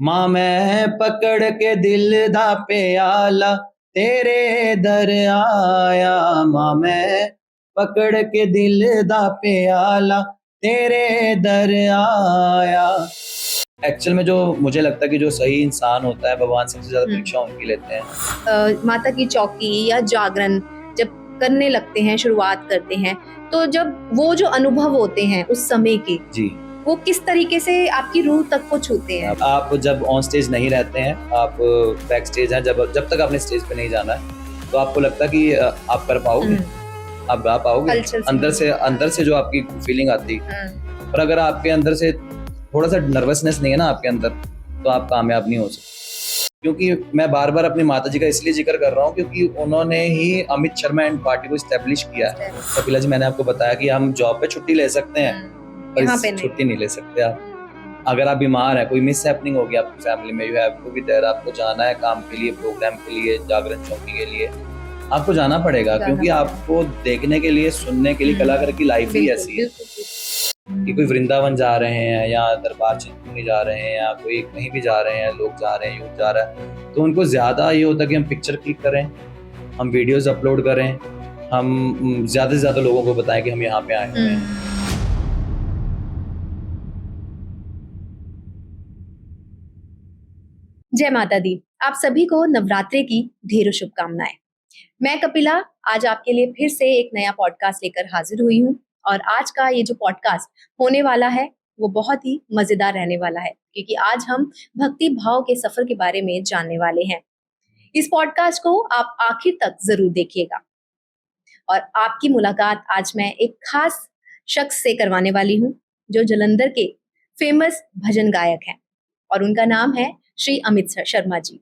माँ मैं पकड़ के दिल दा प्याला तेरे दर आया, माँ मैं पकड़ के दिल दा प्याला तेरे दर आया। एक्चुअल में जो मुझे लगता है कि जो सही इंसान होता है, भगवान सबसे ज्यादा परीक्षा उनकी लेते हैं। माता की चौकी या जागरण जब करने लगते हैं, शुरुआत करते हैं, तो जब वो जो अनुभव होते हैं उस समय के, जी, वो किस तरीके से आपकी रूह तक को छूते हैं? आप जब ऑन स्टेज नहीं रहते हैं, आप बैक स्टेज हैं, जब तक आपने स्टेज पे नहीं जाना है, तो आपको लगता है कि आप कर पाओगे, आप गा पाओगे, अंदर से जो आपकी फीलिंग आती। पर अगर आपके अंदर से थोड़ा सा नर्वसनेस नहीं है ना आपके अंदर, तो आप कामयाब नहीं हो सकते। क्योंकि मैं बार बार अपनी माता जी का इसलिए जिक्र कर रहा हूँ क्योंकि उन्होंने ही अमित शर्मा एंड पार्टी को इस्टेब्लिश किया है। कपिला जी, मैंने आपको बताया कि हम जॉब पे छुट्टी ले सकते हैं, पर छुट्टी नहीं ले सकते आप। अगर आप बीमार है, कोई मिस हैपनिंग हो गया आपकी फैमिली में, you have to be there, आपको जाना है काम के लिए, प्रोग्राम के लिए, जागरण चौकी के लिए आपको जाना पड़ेगा, क्योंकि आपको देखने के लिए, सुनने के लिए कलाकार की लाइफ ही ऐसी है कि कोई वृंदावन जा रहे हैं या दरबार चिंतपूर्णी जा रहे हैं या कोई कहीं भी जा रहे हैं, लोग जा रहे हैं, यूथ जा रहा है, तो उनको ज्यादा ये होता है कि हम पिक्चर क्लिक करें, हम वीडियोस अपलोड करें, हम ज्यादा से ज्यादा लोगों को बताएं कि हम यहाँ पे आए हुए हैं। जय माता दी। आप सभी को नवरात्रि की ढेरों शुभकामनाएं। मैं कपिला आज आपके लिए फिर से एक नया पॉडकास्ट लेकर हाजिर हुई हूँ, और आज का ये जो पॉडकास्ट होने वाला है वो बहुत ही मजेदार रहने वाला है, क्योंकि आज हम भक्ति भाव के सफर के बारे में जानने वाले हैं। इस पॉडकास्ट को आप आखिर तक जरूर देखिएगा, और आपकी मुलाकात आज मैं एक खास शख्स से करवाने वाली हूँ, जो जालंधर के फेमस भजन गायक हैं, और उनका नाम है श्री अमित शर्मा जी।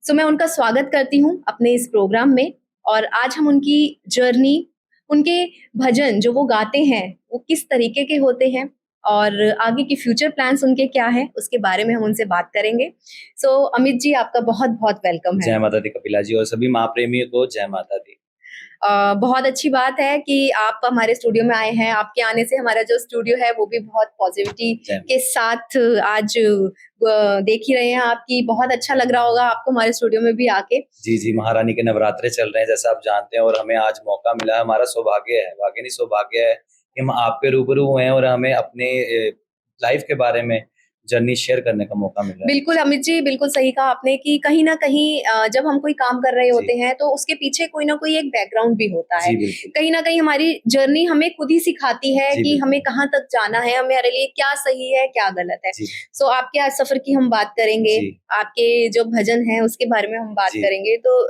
सो मैं उनका स्वागत करती हूँ अपने इस प्रोग्राम में, और आज हम उनकी जर्नी, उनके भजन जो वो गाते हैं वो किस तरीके के होते हैं, और आगे की फ्यूचर प्लान्स उनके क्या हैं, उसके बारे में हम उनसे बात करेंगे। सो अमित जी, आपका बहुत बहुत वेलकम है। जय माता दी कपिला जी, और सभी माँ प्रेमियों को जय माता दी। बहुत अच्छी बात है कि आप हमारे स्टूडियो में आए हैं। आपके आने से हमारा जो स्टूडियो है वो भी बहुत पॉजिटिविटी के साथ आज देख ही रहे हैं आपकी। बहुत अच्छा लग रहा होगा आपको हमारे स्टूडियो में भी आके। जी जी, महारानी के नवरात्रे चल रहे हैं जैसा आप जानते हैं, और हमें आज मौका मिला है, हमारा सौभाग्य है, भाग्य नहीं सौभाग्य है कि हम आपके रूबरू हुए हैं और हमें अपने लाइफ के बारे में जर्नी शेयर करने का मौका मिला है। बिल्कुल अमित जी, बिल्कुल सही कहा आपने कि कहीं ना कहीं जब हम कोई काम कर रहे होते हैं तो उसके पीछे कोई ना कोई एक बैकग्राउंड भी होता है। कहीं ना कहीं हमारी जर्नी हमें खुद ही सिखाती है कि हमें कहाँ तक जाना है, हमारे लिए क्या सही है क्या गलत है। सो आपके आज सफर की हम बात करेंगे, आपके जो भजन है उसके बारे में हम बात करेंगे। तो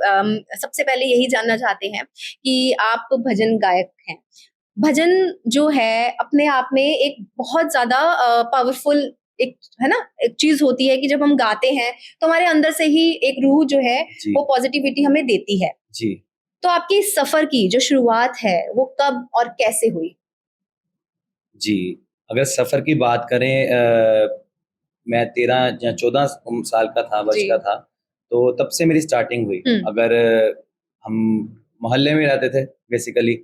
सबसे पहले यही जानना चाहते हैं कि आप भजन गायक हैं। भजन जो है अपने आप में एक बहुत ज्यादा पावरफुल एक है ना, एक चीज होती है कि जब हम गाते हैं तो हमारे अंदर से ही एक रूह जो है वो पॉजिटिविटी हमें देती है जी। तो आपकी सफर की जो शुरुआत है वो कब और कैसे हुई? जी, अगर सफर की बात करें, मैं 13 या 14 साल का था, वर्ष का था, तो तब से मेरी स्टार्टिंग हुई। अगर हम मोहल्ले में रहते थे बेसिकली,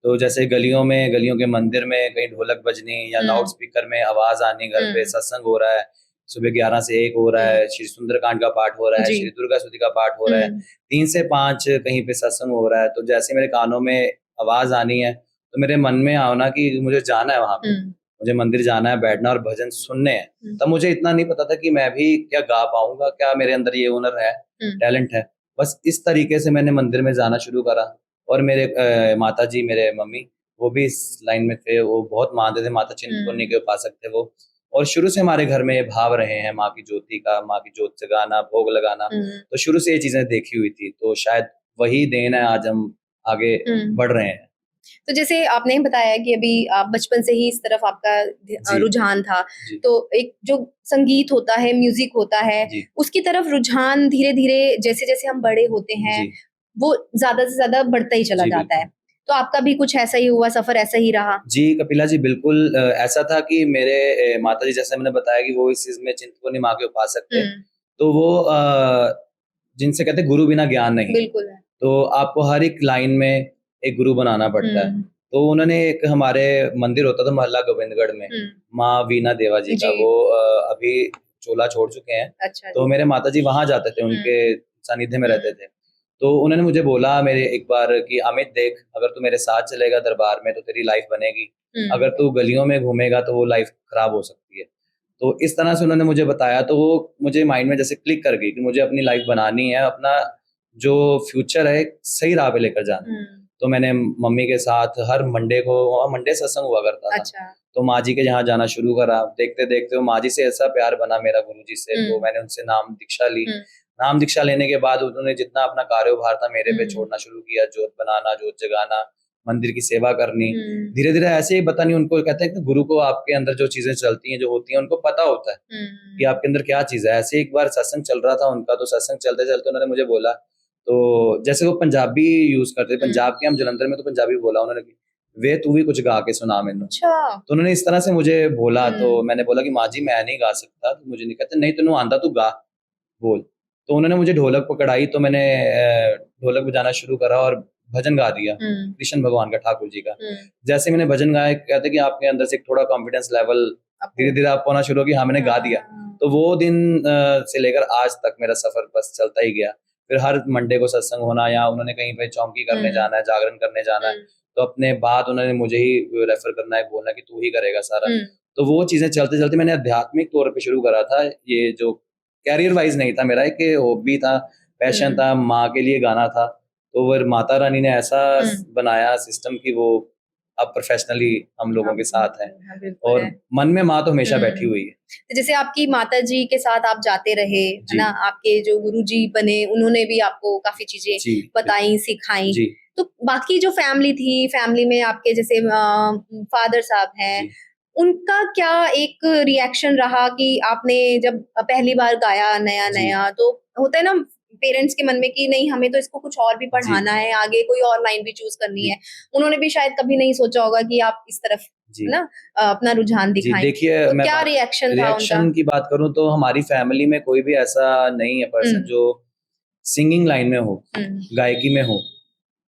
तो जैसे गलियों के मंदिर में कहीं ढोलक बजनी या लाउड स्पीकर में आवाज आनी, घर पे सत्संग हो रहा है, सुबह 11 से 1 हो रहा है, श्री सुंदरकांड का पाठ हो रहा है, श्री दुर्गा स्तुति का पाठ हो रहा है, 3 से 5 कहीं पे सत्संग हो रहा है, तो जैसे मेरे कानों में आवाज आनी है तो मेरे मन में आओ ना कि मुझे जाना है वहां पे, मुझे मंदिर जाना है, बैठना और भजन सुनने हैं। तब मुझे इतना नहीं पता था कि मैं भी क्या गा पाऊंगा, क्या मेरे अंदर ये हुनर है, टैलेंट है। बस इस तरीके से मैंने मंदिर में जाना शुरू करा, और मेरे माता जी, मेरे मम्मी, वो भी इस लाइन में थे, वो बहुत मानते थे, माता चिंतपूर्णी के उपासक थे वो, और शुरू से हमारे घर में ये भाव रहे हैं माँ की ज्योति का, माँ की ज्योत जगाना, भोग लगाना, तो शुरू से ये चीजें देखी हुई थी, तो शायद वही देन है, आज हम आगे बढ़ रहे हैं। तो जैसे आपने बताया कि अभी आप बचपन से ही इस तरफ आपका रुझान था, तो एक जो संगीत होता है, म्यूजिक होता है, उसकी तरफ रुझान धीरे धीरे जैसे जैसे हम बड़े होते हैं वो ज्यादा से ज्यादा बढ़ता ही चला जाता है। तो आपका भी कुछ ऐसा ही हुआ, सफर ऐसा ही रहा? जी कपिला जी, बिल्कुल ऐसा था कि मेरे माता जी, जैसे मैंने बताया कि वो इस चीज में चिंतपूर्णी माँ के उपासक थे, तो वो जिनसे कहते गुरु बिना ज्ञान नहीं। बिल्कुल है। तो आपको हर एक लाइन में एक गुरु बनाना पड़ता है। तो उन्होंने एक, हमारे मंदिर होता था मोहल्ला गोविंदगढ़ में, माँ वीणा देवा जी का, वो अभी चोला छोड़ चुके हैं। अच्छा तो मेरे माताजी वहां जाते थे, उनके सानिध्य में रहते थे। तो उन्होंने मुझे बोला मेरे एक बार कि अमित देख, अगर तू मेरे साथ चलेगा दरबार में तो तेरी लाइफ बनेगी, अगर तू गलियों में घूमेगा तो वो लाइफ खराब हो सकती है। तो इस तरह से उन्होंने मुझे बताया, तो वो मुझे माइंड में जैसे क्लिक कर गई कि मुझे अपनी लाइफ बनानी है, अपना जो फ्यूचर है सही राह पे लेकर जाना है। तो मैंने मम्मी के साथ हर मंडे को, वहाँ मंडे सत्संग हुआ करता था। अच्छा। तो माँ जी के यहाँ जाना शुरू करा। देखते देखते वो माँ जी से ऐसा प्यार बना मेरा गुरु जी से, तो मैंने उनसे नाम दीक्षा ली। नाम दीक्षा लेने के बाद उन्होंने जितना अपना कार्यभार था मेरे पे छोड़ना शुरू किया, जोत बनाना, जोत जगाना, मंदिर की सेवा करनी। धीरे धीरे ऐसे ही, पता नहीं, उनको कहते हैं कि गुरु को आपके अंदर जो चीजें चलती हैं, जो होती हैं, उनको पता होता है कि आपके अंदर क्या चीज है। ऐसे एक बार सत्संग चल रहा था उनका, तो सत्संग चलते चलते उन्होंने मुझे बोला, तो जैसे वो पंजाबी यूज करते, पंजाब के, हम जलंधर में, तो पंजाबी बोला उन्होंने, वे तू भी कुछ गा के सुना मैंने। तो उन्होंने इस तरह से मुझे बोला। तो मैंने बोला कि माँ जी मैं नहीं गा सकता। तो मुझे नहीं, कहते नहीं तेनू आंदा, तू गा, बोल। तो उन्होंने मुझे ढोलक पकड़ाई, तो मैंने ढोलक बजाना शुरू करा और भजन गा दिया कृष्ण भगवान का, ठाकुर जी का। जैसे मैंने भजन गाया, कहते कि आपके अंदर से एक थोड़ा कॉन्फिडेंस लेवल धीरे धीरे आपको होना शुरू हो कि हाँ मैंने गा दिया। तो वो दिन से लेकर आज तक मेरा सफर बस चलता ही गया। फिर हर मंडे को सत्संग होना, या उन्होंने कहीं पे चौकी करने जाना है, जागरण करने जाना है, तो अपने बाद उन्होंने मुझे ही रेफर करना है, बोलना कि तू ही करेगा सारा। तो वो चीजें चलते चलते मैंने आध्यात्मिक तौर पे शुरू करा था। ये जो कैरियर वाइज नहीं था मेरा, एक हॉबी था, पैशन था, माँ के लिए गाना था। तो वो माता रानी ने ऐसा बनाया सिस्टम कि वो अब प्रोफेशनली हम लोगों के साथ है, और मन में माँ तो हमेशा बैठी हुई है। तो जैसे आपकी माता जी के साथ आप जाते रहे, है ना, आपके जो गुरु जी बने, उन्होंने भी आपको काफी चीजें बताई, सिखाई। तो बाकी जो फैमिली थी, फैमिली में आपके जैसे फादर साहब हैं, उनका क्या एक रिएक्शन रहा कि आपने जब पहली बार गाया नया नया, तो होता है ना पेरेंट्स के मन में कि नहीं हमें तो इसको कुछ और भी पढ़ाना है, आगे कोई और लाइन भी चूज करनी है। उन्होंने भी शायद कभी नहीं सोचा होगा कि आप इस तरफ ना अपना रुझान दिखाएं। देखिए, तो क्या रिएक्शन था उनका? की बात करूं तो हमारी फैमिली में कोई भी ऐसा नहीं है पर्सन जो सिंगिंग लाइन में हो, गायकी में हो।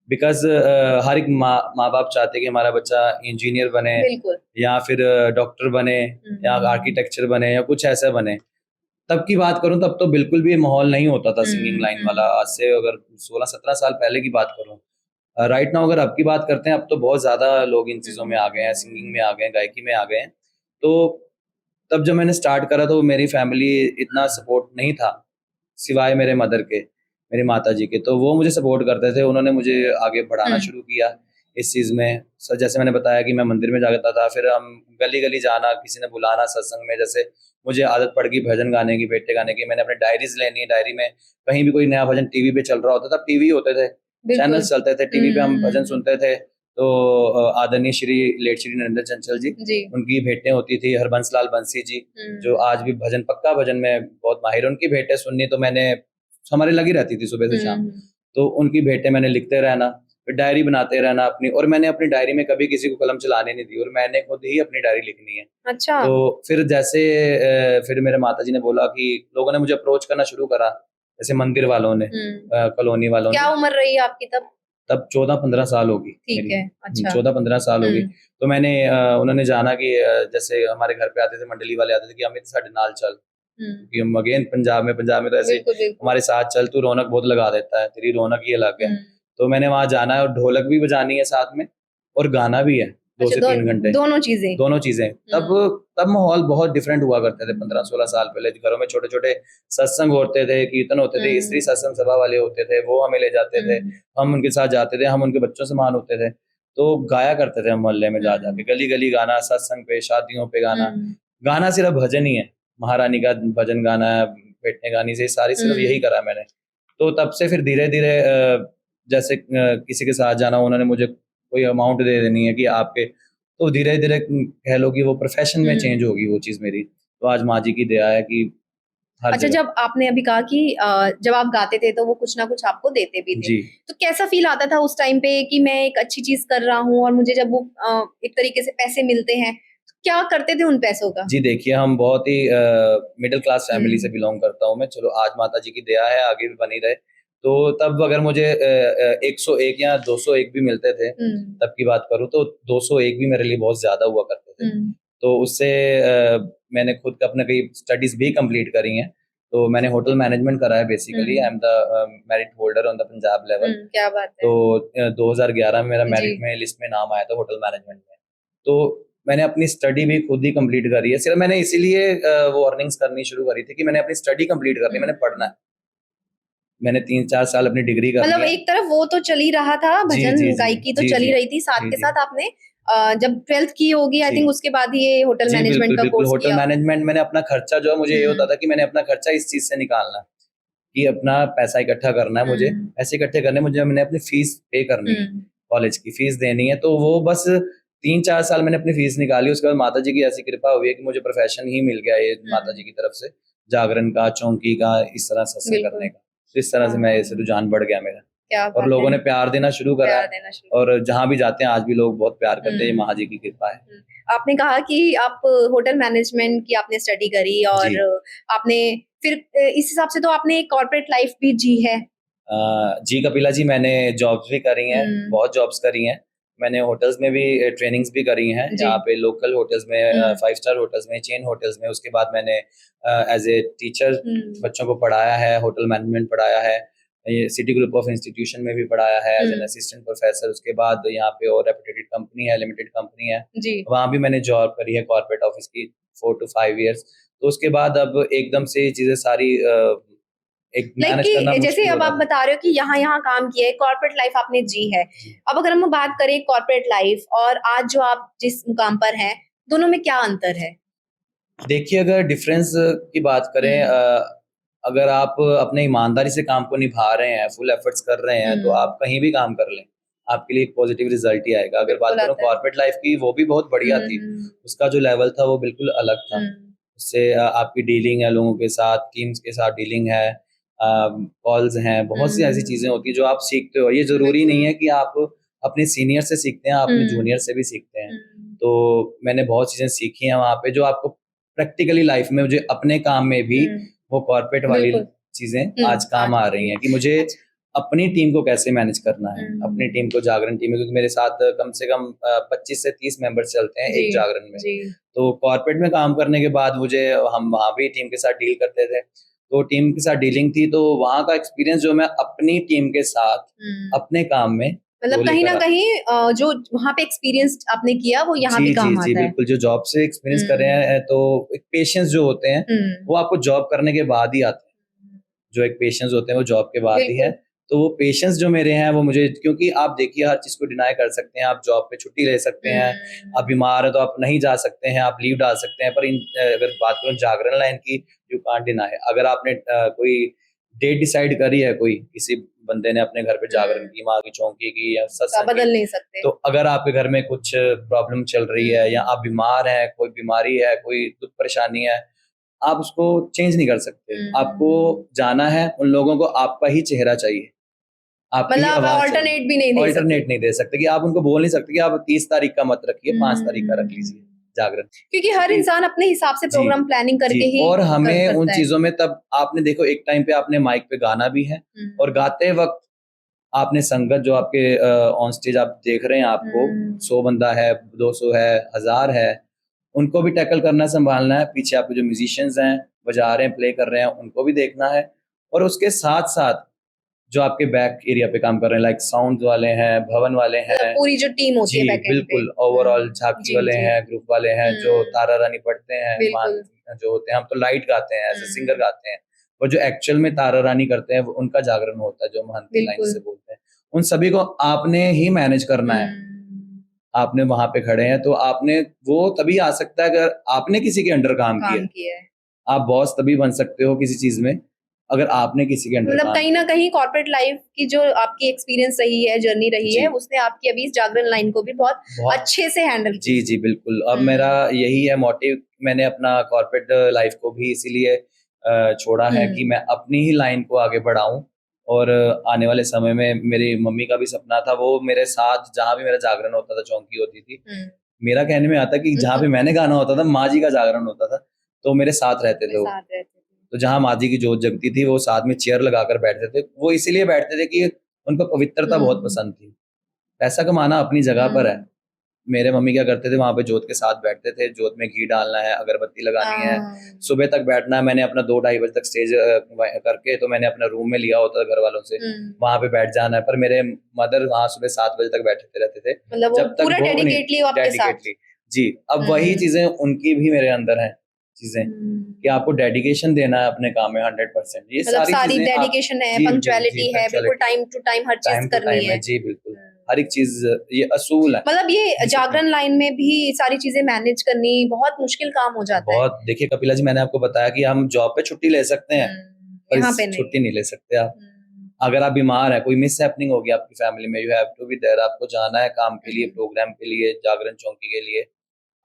बिकॉज हर एक माँ बाप चाहते कि हमारा बच्चा इंजीनियर बने, या फिर डॉक्टर बने, या आर्किटेक्चर बने, या कुछ ऐसा बने। तब की बात करूं तब तो बिल्कुल भी माहौल नहीं होता था सिंगिंग लाइन वाला। आज से अगर 16-17 साल पहले की बात करूं, राइट नाउ अगर अब की बात करते हैं, अब तो बहुत ज्यादा लोग इन चीजों में आ गए हैं, सिंगिंग में आ गए हैं, गायकी में आ गए हैं। तो तब जब मैंने स्टार्ट करा तो मेरी फैमिली इतना सपोर्ट नहीं था, सिवाय मेरे मदर के, मेरी माता जी के। तो वो मुझे सपोर्ट करते थे, उन्होंने मुझे आगे बढ़ाना शुरू किया इस चीज में। सर जैसे मैंने बताया कि मैं मंदिर में जाता था, फिर हम गली गली जाना, किसी ने बुलाना सत्संग में। जैसे मुझे आदत पड़ गई भजन गाने की, बेटे गाने की, मैंने अपने डायरीज लेनी, डायरी में कहीं भी कोई नया भजन टीवी पे चल रहा होता था, टीवी होते थे, चैनल्स चलते थे टीवी पे, हम भजन सुनते थे। तो आदरणीय श्री लेट श्री नरेंद्र चंचल जी, उनकी भेंटें होती थी, हरबंस लाल बंसी जी जो आज भी भजन, पक्का भजन में बहुत माहिर, उनकी भेंटें सुननी तो मैंने, हमारे लगी रहती थी सुबह से शाम। तो उनकी भेंटें मैंने लिखते रहना, फिर डायरी बनाते रहना अपनी। और मैंने अपनी डायरी में कभी किसी को कलम चलाने नहीं दी, और मैंने खुद ही अपनी डायरी लिखनी है। अच्छा। तो फिर जैसे फिर मेरे माताजी ने बोला कि लोगों ने मुझे अप्रोच करना शुरू करा, जैसे मंदिर वालों ने, कॉलोनी वालों ने। क्या उम्र रही आपकी तब? तब 14-15 साल होगी। ठीक है, अच्छा। 14-15 साल होगी। तो मैंने उन्होंने जाना कि जैसे हमारे घर पे आते थे, मंडली वाले आते थे कि अमित साडे नाल चल, कि हम अगेन पंजाब में तो ऐसे हमारे साथ चल, तू रौनक बहुत लगा देता है, तेरी रौनक ही अलग है। तो मैंने वहां जाना है, और ढोलक भी बजानी है साथ में, और गाना भी है 2 से 3 घंटे, दोनों चीजें। तब माहौल बहुत डिफरेंट हुआ करते थे 15-16 साल पहले। घरों में छोटे छोटे सत्संग होते थे, कीर्तन होते थे, स्त्री सत्संग सभा वाले होते थे, वो हमें ले जाते थे, हम उनके साथ जाते थे, हम उनके बच्चों से मान होते थे। तो गाया करते थे हम मोहल्ले में जा जाके, गली गली गाना, सत्संग पे, शादियों पे गाना। गाना सिर्फ भजन ही है, महारानी का भजन गाना है, भेंटें गानी से सारी सिर्फ यही करा मैंने। तो तब से फिर धीरे धीरे जैसे किसी के साथ जाना, उन्होंने मुझे कोई अमाउंट दे देनी है कि आपके, तो धीरे धीरे कह लो कि वो प्रोफेशन में चेंज होगी वो चीज मेरी। तो आज माँ जी की दया है कि अच्छा, जब आपने अभी कहा कि जब आप गाते थे तो वो कुछ ना कुछ आपको देते भी थे, तो कैसा फील आता था उस टाइम पे कि मैं एक अच्छी चीज कर रहा हूँ, और मुझे जब वो एक तरीके से पैसे मिलते हैं, तो क्या करते थे उन पैसों का? जी देखिए, हम बहुत ही मिडिल क्लास फैमिली से बिलोंग करता हूँ मैं। चलो आज माता जी की दया है, आगे भी बनी रहे। तो तब अगर मुझे 101 या 201 भी मिलते थे, तब की बात करूँ तो 201 भी मेरे लिए बहुत ज्यादा हुआ करते थे। तो उससे मैंने खुद का अपने कई स्टडीज भी कंप्लीट करी हैं। तो मैंने होटल मैनेजमेंट करा है basically. I am the merit holder on the Punjab level. क्या बात है। तो 2011 में मेरा जी। मेरिट में लिस्ट में नाम आया था होटल मैनेजमेंट में। तो मैंने अपनी स्टडी भी खुद ही कंप्लीट करी है। सिर्फ मैंने इसीलिए वो अर्निंग्स करनी शुरू करी थी कि मैंने अपनी स्टडी कंप्लीट करनी, मैंने पढ़ना है। मैंने 3-4 साल अपनी डिग्री करनी मतलब है। एक तरफ वो तो चल ही रहा था, जी, भजन जी, जी, गायकी तो जी, चल ही जी, रही थी, साथ जी, के जी, साथ आपने जब 12th की होगी आई जी। थिंक उसके बाद ही ये होटल जी, मैनेजमेंट बिल्कुल, का बिल्कुल। कोर्स होटल किया। मैनेजमेंट मैंने अपना खर्चा जो है, मुझे ये होता था कि मैंने अपना खर्चा इस चीज़ से निकालना है कि अपना पैसा इकट्ठा करना है मुझे। पैसे इकट्ठे करने मुझे, मैंने अपनी फीस पे करनी है, कॉलेज की फीस देनी है। तो वो बस 3-4 साल मैंने अपनी फीस निकाली। उसके बाद माता जी की ऐसी कृपा हुई है कि मुझे प्रोफेशन ही मिल गया ये माता जी की तरफ से, जागरण का, चौकी का, इस तरह सत्संग करने का। तो इस तरह से मैं ऐसे रुझान बढ़ गया मेरा। क्या और लोगों ने प्यार देना शुरू करा प्यार है, देना शुरू और जहाँ भी जाते हैं आज भी लोग बहुत प्यार करते हैं। ये माँ जी की कृपा है। आपने कहा कि आप होटल मैनेजमेंट की आपने स्टडी करी और जी। आपने फिर इस हिसाब से तो आपने एक कॉर्पोरेट लाइफ भी जी है। जी कपिला जी, मैंने जॉब्स भी करी हैं, बहुत जॉब्स करी हैं। मैंने होटल्स में भी ट्रेनिंग्स भी करी हैं, जी। यहाँ पे लोकल होटल्स में, 5 स्टार होटल्स में, चेन होटल्स में। उसके बाद मैंने एज ए टीचर बच्चों को पढ़ाया है, होटल मैनेजमेंट पढ़ाया है। ये सिटी ग्रुप ऑफ इंस्टीट्यूशन में भी पढ़ाया है एज एन असिस्टेंट प्रोफेसर। उसके बाद यहाँ पे और रेपुटेड कंपनी है, लिमिटेड कंपनी है, वहाँ भी मैंने जॉब करी है कॉर्पोरेट ऑफिस की 4 to 5 ईयर्स। तो उसके बाद अब एकदम से ये चीज़ें सारी एक मैनेज करना जैसे मुश्किल हो अब रहा आप था। बता रहे हो कि यहाँ काम किया है, कॉर्पोरेट लाइफ आपने जी है। अब अगर हम बात करें कॉर्पोरेट लाइफ और आज जो आप जिस मुकाम पर हैं, दोनों में क्या अंतर है? देखिए, अगर डिफरेंस की बात करें, अगर आप अपने ईमानदारी से काम को निभा रहे हैं, फुल एफर्ट्स कर रहे हैं, तो आप कहीं भी काम कर लें, आपके लिए एक पॉजिटिव रिजल्ट ही आएगा। अगर बात करूँ कॉर्पोरेट लाइफ की, वो भी बहुत बढ़िया थी। उसका जो लेवल था वो बिल्कुल अलग था। उससे आपकी डीलिंग है लोगों के साथ, टीम्स के साथ डीलिंग है, कॉल्स हैं, बहुत सी ऐसी चीज़ें होती हैं जो आप सीखते हो। ये ज़रूरी नहीं है कि आप अपने सीनियर से सीखते हैं, आप अपने जूनियर से भी सीखते हैं। तो मैंने बहुत चीज़ें सीखी हैं वहाँ पे, जो आपको प्रैक्टिकली लाइफ में, मुझे अपने काम में भी वो कॉर्पोरेट वाली चीज़ें आज काम आ रही हैं कि मुझे अपनी टीम को कैसे मैनेज करना है। अपनी टीम को, जागरण टीम में, क्योंकि मेरे साथ कम से कम 25 से 30 मेंबर्स चलते हैं एक जागरण में। तो कॉर्पोरेट में काम करने के बाद मुझे, हम वहाँ भी टीम के साथ डील करते थे, तो टीम के साथ डीलिंग थी। तो वहाँ का एक्सपीरियंस जो मैं अपनी टीम के साथ अपने काम में, मतलब कहीं ना कहीं जो वहाँ पे एक्सपीरियंस आपने किया वो यहाँ भी काम आता है। बिल्कुल, जो जॉब से एक्सपीरियंस कर रहे हैं, तो एक पेशेंस जो होते हैं वो आपको जॉब करने के बाद ही आते हैं। जो एक पेशेंस होते हैं वो जॉब के बाद ही है। तो वो पेशेंस जो मेरे हैं वो मुझे, क्योंकि आप देखिए हर चीज़ को डिनाई कर सकते हैं, आप जॉब पे छुट्टी ले सकते हैं, आप बीमार हैं तो आप नहीं जा सकते हैं, आप लीव डाल सकते हैं। पर अगर बात करूँ जागरण लाइन की, यू कांट डिनाई। अगर आपने कोई डेट डिसाइड करी है, कोई किसी बंदे ने अपने घर पे जागरण की, माँ की, चौकी की या सत्संग की, बदल नहीं सकते। तो अगर आपके घर में कुछ प्रॉब्लम चल रही है या आप बीमार हैं, कोई बीमारी है, कोई दुख परेशानी है, आप उसको चेंज नहीं कर सकते। आपको जाना है, उन लोगों को आपका ही चेहरा चाहिए, आपकी ही मतलब आवाज़ ऑल्टरनेट भी नहीं दे सकते। ऑल्टरनेट नहीं दे सकते कि आप उनको बोल नहीं सकते कि आप 30 तारीख का मत रखिए, 5 तारीख का रख लीजिए जागरण। क्योंकि हर इंसान अपने हिसाब से प्रोग्राम प्लानिंग करके ही और हमें उन है। चीज़ों में, तब आपने देखो एक टाइम पे आपने माइक पे गाना भी है, और गाते वक़्त आपने संगत जो आपके ऑन स्टेज आप देख रहे हैं, आपको 100 बंदा है, 200 है, 1000 है, उनको भी टैकल करना, संभालना है। पीछे आपके जो म्यूजिशियंस हैं, बजा रहे हैं, प्ले कर रहे हैं, उनको भी देखना है। और उसके साथ-साथ जो आपके बैक एरिया पे काम कर रहे हैं, लाइक साउंड वाले हैं, भवन वाले हैं, पूरी जो टीम होती है बैक एंड पे। बिल्कुल, ओवरऑल झांकी वाले हैं, ग्रुप वाले हैं, जो तारा रानी पढ़ते हैं, जो होते हैं, हम तो लाइट गाते हैं, एज़ अ सिंगर गाते हैं। और जो एक्चुअल में तारा रानी करते हैं, उनका जागरण होता है, जो महंत की लाइन से बोलते हैं। उन सभी को आपने ही मैनेज करना है। आपने वहाँ पे खड़े हैं, तो आपने, वो तभी आ सकता है अगर आपने किसी के अंडर काम किया है। आप बॉस तभी बन सकते हो किसी चीज़ में, अगर आपने किसी के अंडर मतलब कहीं ना कहीं कॉर्पोरेट लाइफ की जो आपकी एक्सपीरियंस रही है, जर्नी रही है, उसने आपकी अभी इस जागरण लाइन को भी बहुत अच्छे से हैंडल किया। जी बिल्कुल। अब मेरा यही है मोटिव, मैंने अपना कॉर्पोरेट लाइफ को भी इसीलिए छोड़ा है कि मैं अपनी ही लाइन को आगे बढ़ाऊं। और आने वाले समय में, मेरी मम्मी का भी सपना था, वो मेरे साथ जहाँ भी मेरा जागरण होता था, चौकी होती थी, मेरा कहने में आता कि जहाँ पे मैंने गाना होता था, माँ जी का जागरण होता था, तो मेरे साथ रहते थे वो। तो जहाँ माँ जी की जोत जगती थी, वो साथ में चेयर लगाकर बैठते थे। वो इसीलिए बैठते थे कि उनको पवित्रता बहुत पसंद थी। पैसा कमाना अपनी जगह पर है, मेरे मम्मी क्या करते थे, वहां पे जोत के साथ बैठते थे, जोत में घी डालना है, अगरबत्ती लगानी है, सुबह तक बैठना है। मैंने अपना 2-2:30 बजे तक स्टेज करके तो मैंने अपना रूम में लिया होता था घर वालों से, वहां पे बैठ जाना है। पर मेरे मदर वहां सुबह 7 बजे तक बैठे रहते थे, मतलब जब तक पूरा वो नहीं डेडिकेटली। जी, अब वही चीजें उनकी भी मेरे अंदर है चीजें कि आपको डेडिकेशन देना है अपने काम में 100%। ये मतलब सारी चीजें डेडिकेशन है, पंक्चुअलिटी है, बिल्कुल टाइम टू टाइम हर चीज करनी है। जी बिल्कुल, हर एक चीज ये असूल है। मतलब ये जागरण लाइन में भी सारी चीजें मैनेज करनी बहुत मुश्किल काम हो जाता है। बहुत। देखिए कपिला जी, मैंने आपको बताया कि हम जॉब पे छुट्टी ले सकते हैं, पर यहाँ पे छुट्टी नहीं ले सकते आप। अगर आप बीमार है, कोई मिस हैपनिंग होगी आपकी फैमिली में, you have to be there. आपको जाना है काम के लिए, प्रोग्राम के लिए, जागरण चौकी के लिए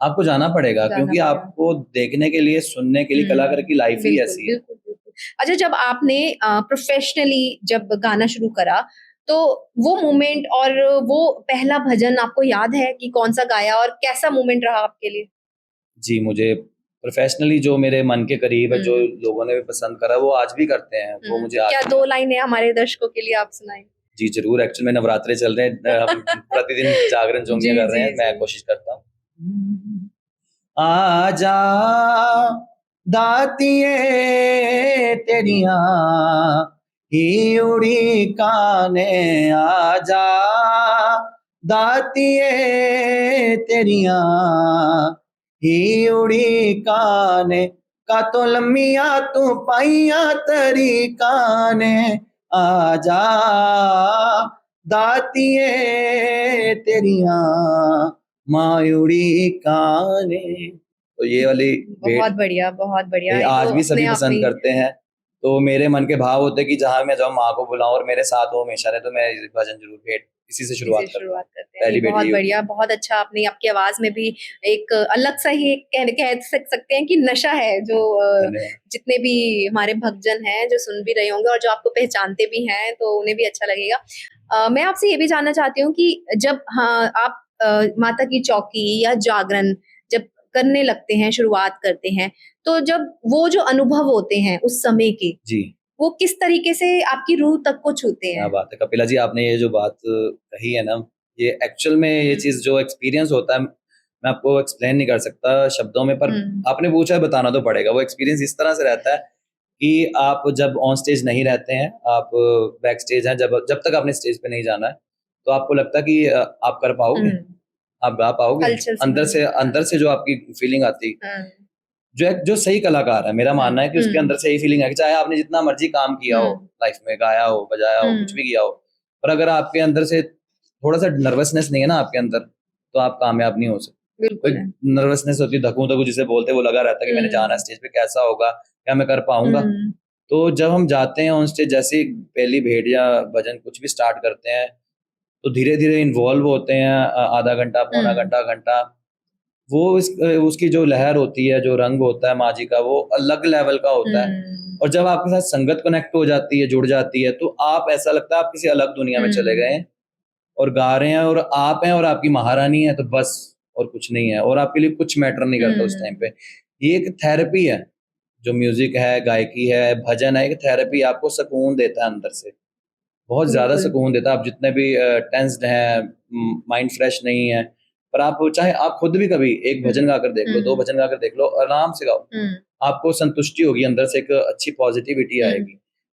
आपको जाना पड़ेगा, क्योंकि आपको देखने के लिए, सुनने के लिए कलाकार की लाइफ ही ऐसी है। बिल्कुल। अच्छा, जब आपने प्रोफेशनली जब गाना शुरू करा, तो वो मोमेंट और वो पहला भजन आपको याद है कि कौन सा गाया और कैसा मोमेंट रहा आपके लिए? जी, मुझे प्रोफेशनली जो मेरे मन के करीब है, जो लोगों ने भी पसंद करा, वो आज भी करते हैं। वो मुझे क्या 2 लाइनें हमारे दर्शकों के लिए आप सुनाएं? जी जरूर। एक्चुअली में नवरात्रे चल रहे हैं, हम प्रतिदिन जागरण चौकियां कर रहे हैं। मैं कोशिश करता हूँ। आजा दातिए तेरिया ही उड़ी काने, आजा दातिए तेरिया ही उड़ी काने, का तो लम्मिया तू पाइया तरीका ने, आजा दातिए तेरिया मायूड़ी काने। तो ये वाली बहुत बढ़िया, बहुत बढ़िया। ये आज भी सभी पसंद करते हैं। तो मेरे मन के भाव होते हैं कि जहां मैं जाऊं, माँ को बुलाऊं और मेरे साथ वो हमेशा रहे, तो मैं भजन जरूर भेंट इसी से शुरुआत करते हैं। बहुत बढ़िया, बहुत अच्छा। आपने आपकी आवाज में भी एक अलग सा ही एक कह सकते हैं कि नशा है, जो जितने भी हमारे भक्तजन हैं जो सुन भी रहे होंगे और जो आपको पहचानते भी हैं, तो उन्हें भी अच्छा लगेगा। मैं आपसे ये भी जानना चाहती हूँ कि जब आप माता की चौकी या जागरण जब करने लगते हैं, शुरुआत करते हैं, तो जब वो जो अनुभव होते हैं उस समय के, जी, वो किस तरीके से आपकी रूह तक को छूते हैं? क्या बात है कपिला जी, आपने ये जो बात कही है ना, ये एक्चुअल में ये चीज जो एक्सपीरियंस होता है, मैं आपको एक्सप्लेन नहीं कर सकता शब्दों में, पर आपने पूछा है, बताना तो पड़ेगा। वो एक्सपीरियंस इस तरह से रहता है कि आप जब ऑन स्टेज नहीं रहते हैं, आप बैक स्टेज हैं, जब तक आपने स्टेज पे नहीं जाना है, तो आपको लगता है कि आप कर पाओगे, आप गा पाओगे। अंदर से जो आपकी फीलिंग आती, जो सही कलाकार है, मेरा मानना है कि उसके अंदर से यही फीलिंग है कि चाहे आपने जितना मर्जी काम किया हो लाइफ में, गाया हो, बजाया हो, कुछ भी किया हो, पर अगर आपके अंदर से थोड़ा सा नर्वसनेस नहीं है ना आपके अंदर, तो आप कामयाब नहीं हो सकते। कोई नर्वसनेस होती है, धक्कू धक्कू जिसे बोलते हैं, वो लगा रहता है कि मैंने जाना स्टेज पे, कैसा होगा, क्या मैं कर पाऊंगा। तो जब हम जाते हैं ऑन स्टेज, जैसे पहली भेंट या भजन कुछ भी स्टार्ट करते हैं, तो धीरे धीरे इन्वॉल्व होते हैं। आधा घंटा, पौना घंटा, घंटा, वो उसकी जो लहर होती है, जो रंग होता है माँ जी का, वो अलग लेवल का होता है। और जब आपके साथ संगत कनेक्ट हो जाती है, जुड़ जाती है, तो आप ऐसा लगता है आप किसी अलग दुनिया में चले गए हैं और गा रहे हैं, और आप हैं और आपकी महारानी है, तो बस और कुछ नहीं है, और आपके लिए कुछ मैटर नहीं करता उस टाइम पे। ये एक थेरेपी है, जो म्यूजिक है, गायकी है, भजन है, एक थेरेपी, आपको सुकून देता है अंदर से, बहुत ज्यादा सुकून देता है। आप जितने भी टेंस्ड हैं, माइंड फ्रेश नहीं है, पर आप चाहे आप खुद भी कभी एक भजन गाकर देख लो, 2 भजन गाकर देख लो, आराम से गाओ, आपको संतुष्टि होगी अंदर से, एक अच्छी पॉजिटिविटी आएगी।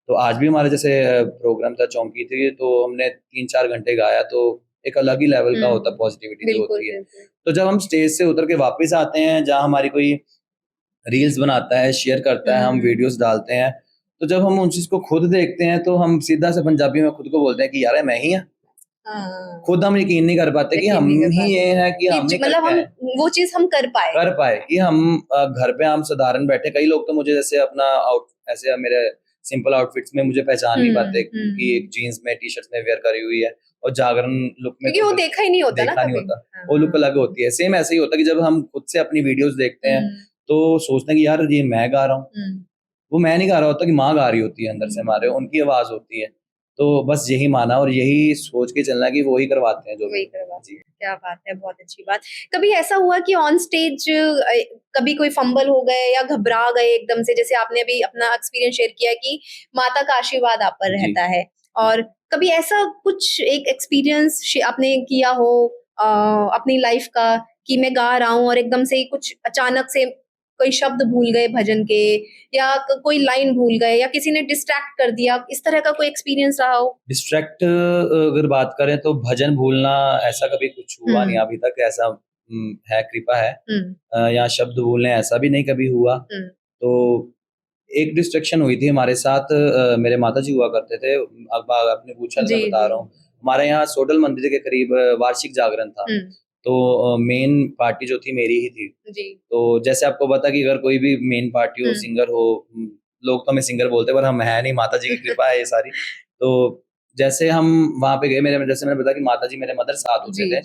तो आज भी हमारे जैसे प्रोग्राम था, चौकी थी, तो हमने 3-4 घंटे गाया, तो एक अलग ही लेवल का होता, पॉजिटिविटी जो होती है। तो जब हम स्टेज से उतर के वापस आते हैं, जहाँ हमारी कोई रील्स बनाता है, शेयर करता है, हम वीडियोस डालते हैं, तो जब हम उन चीज को खुद देखते हैं, तो हम सीधा से पंजाबी में खुद को बोलते हैं कि यार मैं ही है। खुद हम यकीन नहीं कर पाते कि हम ही ये है, कि हमने मतलब हम वो चीज हम कर पाए कि हम घर पे हम साधारण बैठे। कई लोग तो मुझे जैसे अपना ऐसे मेरे सिंपल आउटफिट्स में मुझे पहचान नहीं पाते कि एक जीन्स में, टी शर्ट में वेयर करी हुई है, और जागरण लुक में, क्योंकि वो देखा ही नहीं होता ना, वो लुक अलग होती है। सेम ऐसे ही होता है कि जब हम खुद से अपनी वीडियोस देखते हैं, तो सोचते हैं कि यार ये मैं गा रहा हूँ, वो मैं नहीं गा रहा होता, कि माँ गा रही होती है अंदर से, हमारे उनकी आवाज होती है। तो बस यही माना और यही सोच के चलना कि वो ही करवाते हैं, जो वही करवाते हैं। क्या बात है, बहुत अच्छी बात। कभी ऐसा हुआ कि ऑन स्टेज कभी कोई फंबल हो गए या घबरा गए एकदम से, जैसे आपने अभी अपना एक्सपीरियंस शेयर किया कि माता का आशीर्वाद आप पर रहता है, और कभी ऐसा कुछ एक एक्सपीरियंस आपने किया हो अपनी लाइफ का कि मैं गा रहा हूँ और एकदम से ही कुछ अचानक से कोई शब्द भूल गए भजन के, या कोई लाइन भूल गए, या किसी ने डिस्ट्रैक्ट कर दिया, इस तरह का कोई एक्सपीरियंस रहा हो? डिस्ट्रैक्ट अगर बात करें तो भजन भूलना ऐसा कभी कुछ हुआ नहीं अभी तक, ऐसा है, कृपा है। या शब्द भूलने ऐसा भी नहीं कभी हुआ। तो एक डिस्ट्रैक्शन हुई थी हमारे साथ, मेरे माताजी हुआ करते थे। अब आपने पूछा तो मैं बता रहा हूँ। हमारे यहाँ सोडल मंदिर के करीब वार्षिक जागरण था। तो मेन पार्टी जो थी मेरी ही थी। तो जैसे आपको पता कि अगर कोई भी मेन पार्टी हो, सिंगर हो, लोग तो हमें सिंगर बोलते पर हम है नहीं, माताजी की कृपा है ये सारी। तो जैसे हम वहाँ पे गए, जैसे मैंने बताया कि माताजी मेरे मदर साथ होते थे।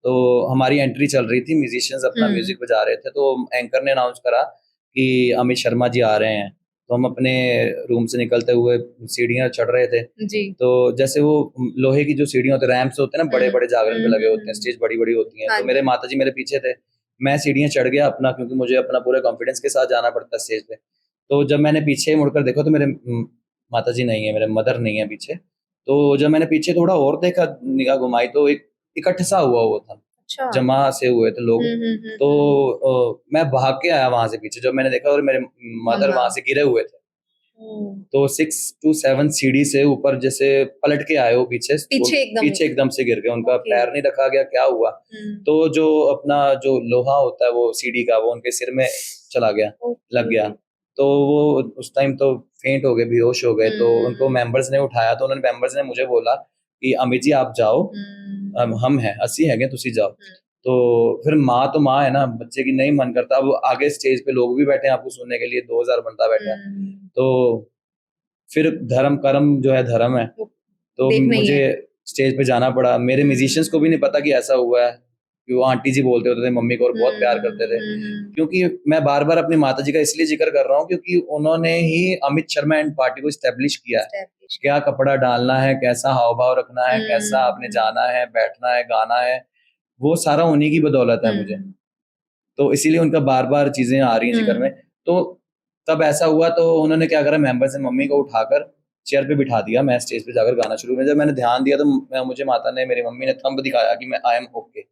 तो हमारी एंट्री चल रही थी, म्यूजिशियंस अपना म्यूजिक बजा रहे थे। तो एंकर ने अनाउंस करा कि अमित शर्मा जी आ रहे हैं। तो हम अपने रूम से निकलते हुए सीढ़ियां चढ़ रहे थे। तो जैसे वो लोहे की जो सीढ़ियां होती है, रैंप्स होते हैं ना, बड़े बड़े जागरण पे लगे होते हैं, स्टेज बड़ी बड़ी होती है। तो मेरे माताजी मेरे पीछे थे, मैं सीढ़ियां चढ़ गया अपना, क्योंकि मुझे अपना पूरे कॉन्फिडेंस के साथ जाना पड़ता है स्टेज पे। तो जब मैंने पीछे मुड़कर देखा तो मेरे माताजी नहीं है, मेरे मदर नहीं है पीछे। तो जब मैंने पीछे थोड़ा और देखा, निगाह घुमाई, तो एक इकट्ठा सा हुआ था। अच्छा। जमा से हुए थे लोग। तो मैं भाग के आया वहां से पीछे, जब मैंने देखा और मेरे मदर वहां से गिरे हुए थे। तो 6 to 7 सीढ़ी से ऊपर जैसे पलट के आए, वो पीछे एकदम से गिर गए, उनका पैर नहीं रखा गया, क्या हुआ। तो जो अपना जो लोहा होता है वो सीढ़ी का, वो उनके सिर में चला गया, लग गया। तो वो उस टाइम तो फेंट हो गए, बेहोश हो गए। तो उनको मेंबर्स ने उठाया, तो उन्होंने मेंबर्स ने मुझे बोला कि अमित जी आप जाओ, हम हैं, असी है, तुसी जाओ। तो फिर माँ तो माँ है ना, बच्चे की नहीं मन करता। अब आगे स्टेज पे लोग भी बैठे हैं आपको सुनने के लिए, 2000 बंदा बैठा है। तो फिर धर्म कर्म जो है धर्म है, तो मुझे स्टेज पे जाना पड़ा। मेरे म्यूजिशियंस को भी नहीं पता कि ऐसा हुआ है, कि वो आंटी जी बोलते होते थे मम्मी को और बहुत प्यार करते थे। क्योंकि मैं बार बार अपनी माता जी का इसलिए जिक्र कर रहा हूँ क्योंकि उन्होंने ही अमित शर्मा एंड पार्टी को स्टैब्लिश किया है। क्या कपड़ा डालना है, कैसा हाव भाव रखना है, कैसा आपने जाना है, बैठना है, गाना है, वो सारा उन्हीं की बदौलत है मुझे। तो इसीलिए उनका बार बार चीजें आ रही हैं जिक्र में। तो तब ऐसा हुआ, तो उन्होंने क्या करा, मेंबर्स ने मम्मी को उठाकर चेयर पे बिठा दिया, मैं स्टेज पे जाकर गाना शुरू में। जब मैंने ध्यान दिया तो मुझे माता ने, मेरी मम्मी ने थंब दिखाया कि मैं आई एम ओके।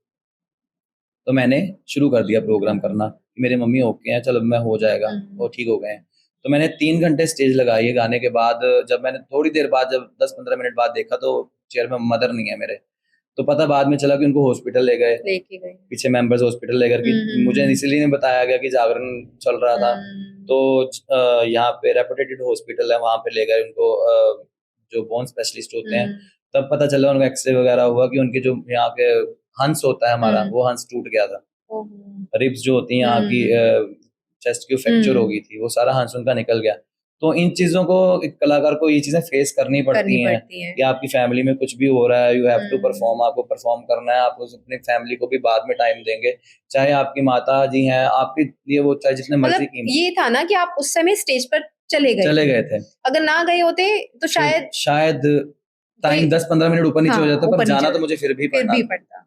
तो मैंने शुरू कर दिया प्रोग्राम करना कि मेरी मम्मी ओके हैं, चलो मैं हो जाएगा, वो ठीक हो गए हैं। तो मैंने 3 घंटे स्टेज लगाई है गाने के बाद। जब मैंने थोड़ी देर बाद, जब 10-15 मिनट बाद देखा तो चेयर में मदर नहीं है मेरे। तो पता बाद में चला कि उनको हॉस्पिटल ले गए, पीछे मेंबर्स हॉस्पिटल लेकर कि मुझे इसलिए नहीं बताया गया कि जागरण चल रहा था। तो यहाँ पे रेपुटेड हॉस्पिटल है, वहां पे ले गए उनको, जो बोन स्पेशलिस्ट होते हैं। तब पता चला, उनका एक्सरे वगैरह हुआ कि उनके जो यहाँ के हंस होता है हमारा, वो हंस टूट गया था। रिब्स जो होती हैं यहाँ की, चेस्ट की फ्रैक्चर हो गई थी, वो सारा हंस उनका निकल गया। तो इन चीजों को, एक कलाकार को ये चीजें फेस करनी पड़ती हैं कि आपकी फैमिली में कुछ भी हो रहा है, यू हैव टू परफॉर्म, आपको परफॉर्म करना है। आप अपनी फैमिली को भी बाद में टाइम देंगे, चाहे आपकी माता जी हैं आपके लिए, वो चाहे जितने मर्जी कीमती। ये था ना कि आप उस समय स्टेज पर चले गए थे। अगर ना गए होते तो शायद टाइम 10-15 मिनट ऊपर नीचे हो जाता, पर जाना तो मुझे फिर भी पड़ता।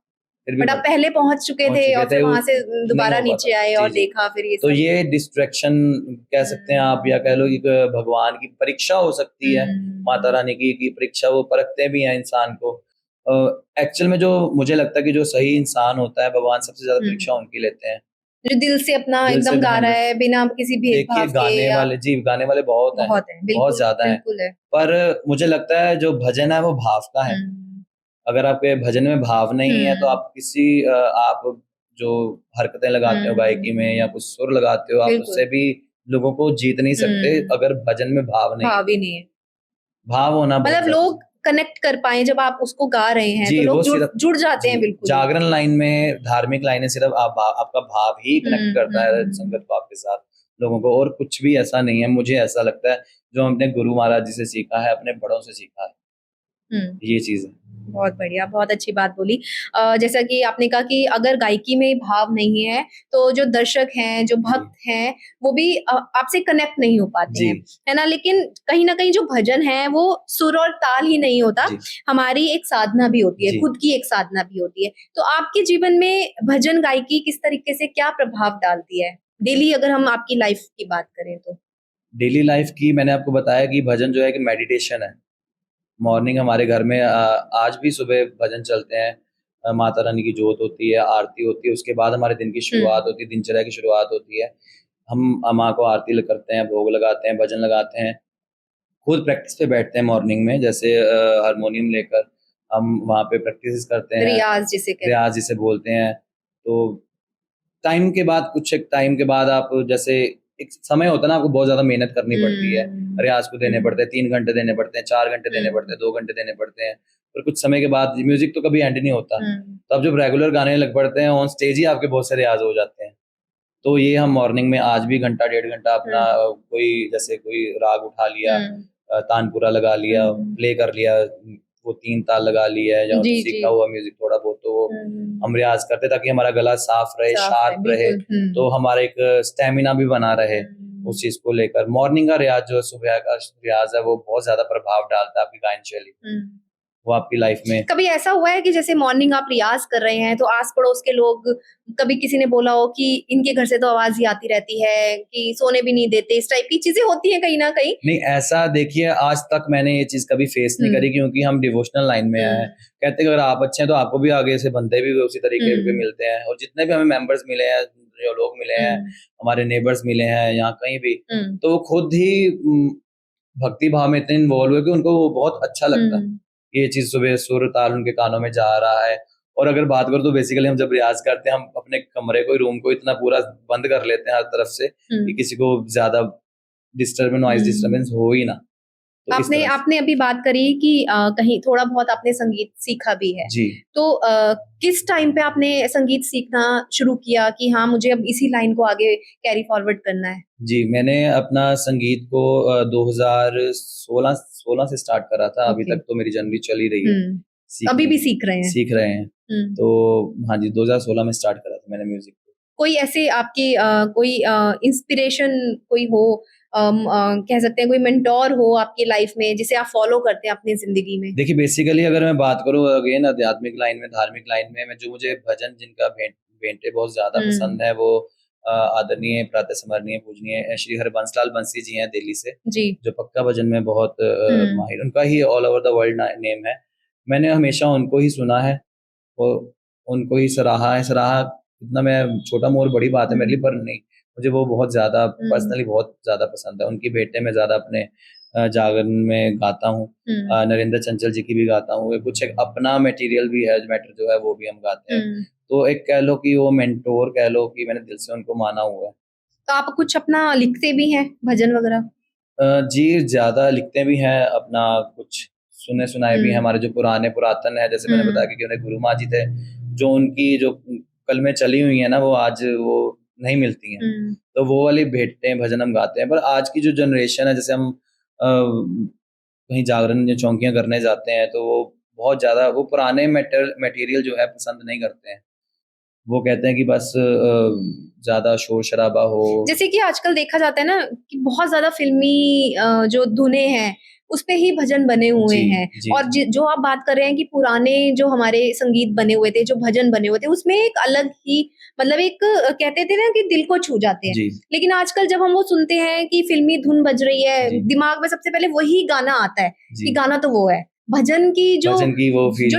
बट आप पहले पहुंच चुके थे और फिर वहां से दोबारा नीचे आए और देखा फिर ये। तो ये डिस्ट्रैक्शन कह सकते हैं आप, या कह लो कि भगवान की परीक्षा हो सकती है, माता रानी की परीक्षा, वो परखते भी हैं इंसान को। एक्चुअल में जो मुझे लगता है कि जो सही इंसान होता है, भगवान सबसे ज्यादा परीक्षा उनकी लेते हैं, जो दिल से अपना एकदम गा रहा है बिना किसी भेदभाव के। गाने वाले बहुत हैं, बहुत ज्यादा हैं। पर मुझे लगता है जो भजन है वो भाव का है। अगर आपके भजन में भाव नहीं है तो आप किसी आप जो हरकतें लगाते हो गायकी में या कुछ सुर लगाते हो, आप उससे भी लोगों को जीत नहीं सकते अगर भजन में भाव नहीं है। भाव होना, मतलब लोग कनेक्ट कर पाए जब आप उसको गा रहे हैं, तो लोग जुड़ जाते हैं। बिल्कुल, जागरण लाइन में, धार्मिक लाइन में सिर्फ आपका भाव ही कनेक्ट करता है संगत को आपके साथ, लोगों को, और कुछ भी ऐसा नहीं है। मुझे ऐसा लगता है जो हमने गुरु महाराज जी से सीखा है, अपने बड़ों से सीखा है, ये चीज है। बहुत बढ़िया, बहुत अच्छी बात बोली। जैसा कि आपने कहा कि अगर गायकी में भाव नहीं है तो जो दर्शक हैं, जो भक्त हैं, वो भी आपसे कनेक्ट नहीं हो पाते हैं, है ना। लेकिन कहीं ना कहीं जो भजन है वो सुर और ताल ही नहीं होता, हमारी एक साधना भी होती है, खुद की एक साधना भी होती है। तो आपके जीवन में भजन गायकी किस तरीके से क्या प्रभाव डालती है डेली, अगर हम आपकी लाइफ की बात करें तो? डेली लाइफ की, मैंने आपको बताया कि भजन जो है कि मेडिटेशन है। मॉर्निंग हमारे घर में आज भी सुबह भजन चलते हैं। माता रानी की जोत होती है, आरती होती है, उसके बाद हमारे दिन की शुरुआत होती है, दिनचर्या की शुरुआत होती है। हम माँ को आरती करते हैं, भोग लगाते हैं, भजन लगाते हैं, खुद प्रैक्टिस पे बैठते हैं मॉर्निंग में, जैसे हारमोनियम लेकर हम वहाँ पे प्रैक्टिस करते हैं, रियाज जिसे बोलते हैं। तो टाइम के बाद, कुछ एक टाइम के बाद आप जैसे एक समय होता है ना, आपको बहुत ज़्यादा मेहनत करनी पड़ती है, रियाज को देने पड़ते हैं, 3 घंटे देने पड़ते हैं, 4 घंटे देने पड़ते हैं, 2 घंटे देने पड़ते हैं, और कुछ समय के बाद म्यूजिक तो कभी एंड नहीं होता, तो आप जब रेगुलर गाने लग पड़ते हैं ऑन स्टेज ही आपके बहुत से रियाज हो जाते हैं। तो ये हम मॉर्निंग में आज भी घंटा 1.5 घंटा अपना कोई जैसे कोई राग उठा लिया, तानपुरा लगा लिया, प्ले कर लिया, वो 3 ताल लगा लिया या सीखा हुआ म्यूजिक थोड़ा बहुत, तो वो हम रियाज करते ताकि हमारा गला साफ रहे, शार्प रहे, तो हमारा एक स्टेमिना भी बना रहे उस चीज को लेकर। मॉर्निंग का रियाज जो सुबह का रियाज है वो बहुत ज्यादा प्रभाव डालता है आपकी गायन शैली, वो आपकी लाइफ में। कभी ऐसा हुआ है कि जैसे मॉर्निंग आप रियाज कर रहे हैं तो आस पड़ोस के लोग, कभी किसी ने बोला हो कि इनके घर से तो आवाज ही आती रहती है, कि सोने भी नहीं देते, इस टाइप की चीजें होती हैं कहीं ना कहीं? नहीं, ऐसा देखिए आज तक मैंने ये चीज कभी फेस नहीं करी, क्योंकि हम डिवोशनल लाइन में आए हैं। कहते हैं अगर आप अच्छे हैं तो आपको भी आगे से बंदे भी उसी तरीके के मिलते हैं, और जितने भी हमें मेंबर्स मिले हैं, जो लोग मिले हैं, हमारे नेबर्स मिले हैं यहाँ कहीं भी, तो खुद ही भक्ति भाव में इतने इन्वॉल्व हुए कि उनको वो बहुत अच्छा लगता है ये चीज, सुबह सुर ताल उनके कानों में जा रहा है। और अगर बात करूं तो बेसिकली हम जब रियाज करते हैं, हम अपने कमरे को, रूम को इतना पूरा बंद कर लेते हैं हर तरफ से कि किसी को ज्यादा नॉइज डिस्टर्बेंस हो ही ना। तो आपने अभी बात करी कि कहीं थोड़ा बहुत आपने संगीत सीखा भी है जी। तो किस टाइम पे आपने संगीत सीखना शुरू किया कि हाँ मुझे अब इसी लाइन को आगे कैरी फॉरवर्ड करना है? जी, मैंने अपना संगीत को 2016 से स्टार्ट करा था। अभी तक तो मेरी जर्नी चल ही रही है। अभी भी सीख रहे हैं। तो हाँ जी, 2016 में स्टार्ट करा था मैंने म्यूजिक को। कोई ऐसे आपकी कोई इंस्पिरेशन कोई हो, कह सकते हैं कोई मेंटोर हो आपकी लाइफ में जिसे आप फॉलो करते हैं अपनी जिंदगी में? देखिए बेसिकली अगर मैं बात करूँ अगेन आध्यात्मिक लाइन में, धार्मिक लाइन में, जो मुझे भजन जिनका भेंटे बहुत ज्यादा पसंद है, वो आदरणीय प्रातः स्मरणीय पूजनीय श्री हरबंसलाल बंसी जी हैं दिल्ली से, जो पक्का भजन में बहुत माहिर, उनका ही all over the world name है। मैंने हमेशा उनको ही सुना है और उनको ही सराहा है। सराहा इतना मैं छोटा मोर बड़ी बात है मेरे लिए, पर नहीं, मुझे वो बहुत ज्यादा पर्सनली बहुत ज्यादा पसंद है। उनकी भेंटें मैं ज्यादा अपने जागरण में गाता हूँ। नरेंद्र चंचल जी की भी गाता हूँ। कुछ एक अपना मटेरियल भी है, मैटर जो है वो भी हम गाते हैं। तो एक कह लो कि वो मेंटोर कह लो कि मैंने दिल से उनको माना हुआ है। तो आप कुछ अपना लिखते भी हैं भजन वगैरह? जी, ज्यादा लिखते भी हैं, अपना कुछ सुने सुनाए भी हैं। हमारे जो पुराने पुरातन है, जैसे मैंने बताया कि उन्हें गुरु माँ जी थे, जो उनकी जो कल में चली हुई है ना, वो आज वो नहीं मिलती हैं, तो वो वाली भेंटें भजन हम गाते हैं। पर आज की जो जनरेशन है, जैसे हम कहीं जागरण या चौकियां करने जाते हैं, तो वो बहुत ज्यादा वो पुराने मटेरियल जो है पसंद नहीं करते हैं। वो कहते हैं कि बस ज्यादा शोर शराबा हो। जैसे कि आजकल देखा जाता है ना कि बहुत ज्यादा फिल्मी जो धुनें हैं उस पे ही भजन बने हुए हैं, और जो आप बात कर रहे हैं कि पुराने जो हमारे संगीत बने हुए थे, जो भजन बने हुए थे, उसमें एक अलग ही मतलब एक कहते थे ना कि दिल को छू जाते हैं। लेकिन आजकल जब हम वो सुनते हैं कि फिल्मी धुन बज रही है, दिमाग में सबसे पहले वही गाना आता है कि गाना तो वो है। भजन की जो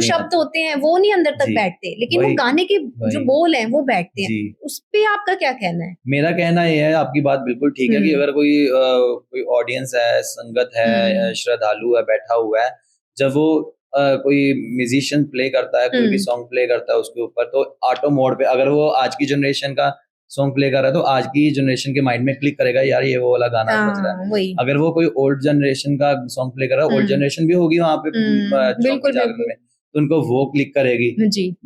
शब्द होते हैं वो नहीं अंदर तक बैठते, लेकिन वो गाने के जो बोल हैं वो बैठते हैं। उस पे आपका क्या कहना है? मेरा कहना ये है, आपकी बात बिल्कुल ठीक है, कि अगर कोई ऑडियंस है, संगत है, श्रद्धालु है, बैठा हुआ है, जब वो कोई म्यूजिशियन प्ले करता है, कोई भी सॉन्ग प्ले करता है उसके ऊपर, तो ऑटो मोड पे अगर वो आज की जनरेशन का सॉन्ग प्ले कर रहा है, तो आज की जनरेशन के माइंड में क्लिक करेगा, यार ये वो वाला गाना बज रहा है। अगर वो कोई ओल्ड जनरेशन का सॉन्ग प्ले कर रहा है, ओल्ड जनरेशन भी होगी वहां पे जागरण में, तो उनको वो क्लिक करेगी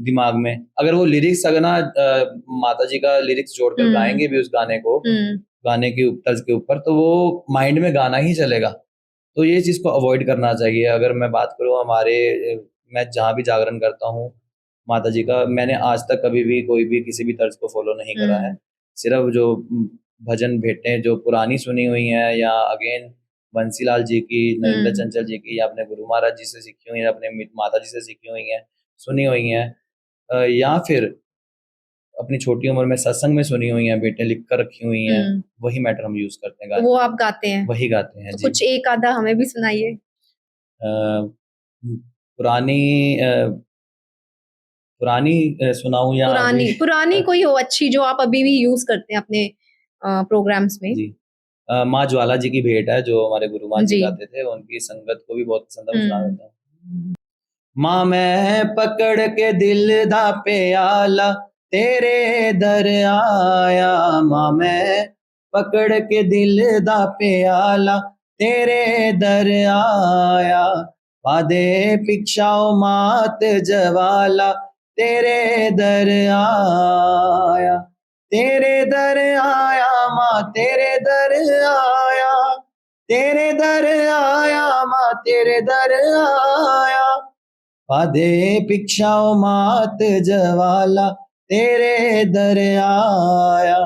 दिमाग में। अगर वो लिरिक्स अगर ना माता जी का लिरिक्स जोड़कर गाएंगे भी उस गाने को, गाने की तर्ज के ऊपर, तो वो माइंड में गाना ही चलेगा। तो ये चीज को अवॉइड करना चाहिए। अगर मैं बात करूँ मैं जहाँ भी जागरण करता हूँ माता जी का, मैंने आज तक कभी भी कोई भी किसी भी तर्ज को फॉलो नहीं करा है। सिर्फ जो भजन भेंटें जो पुरानी सुनी हुई हैं, या अगेन बंसीलाल जी की, नरेंद्र चंचल जी की, या अपने गुरु महाराज जी से सीखी हुई है, अपने माता जी से सीखी हुई है, सुनी हुई हैं, या फिर अपनी छोटी उम्र में सत्संग में सुनी हुई हैं, बेटे लिख कर रखी हुई हैं, वही मैटर हम यूज करते हैं गाने। वो आप गाते हैं? वही गाते हैं। तो कुछ एक आधा हमें भी सुनाइए। पुरानी पुरानी सुनाऊं या पुरानी अभी? पुरानी कोई हो अच्छी जो आप अभी भी यूज करते हैं अपने प्रोग्राम्स में। जी। माँ ज्वाला जी की भेंट है जो हमारे गुरु मान जी जी। गाते थे, उनकी संगत को भी बहुत पसंद है, मैं सुना देता हूँ। माँ मैं पकड़ के दिल दा प्याला तेरे दर आया, माँ मैं पकड़ के दिल दा प्याला तेरे दर आया, वादे पिछाओ मात जवाला तेरे दर आया, तेरे दर आया माँ तेरे दर आया, तेरे दर आया माँ तेरे दर आया, वादे पिछाओ मात जवाला तेरे दर आया।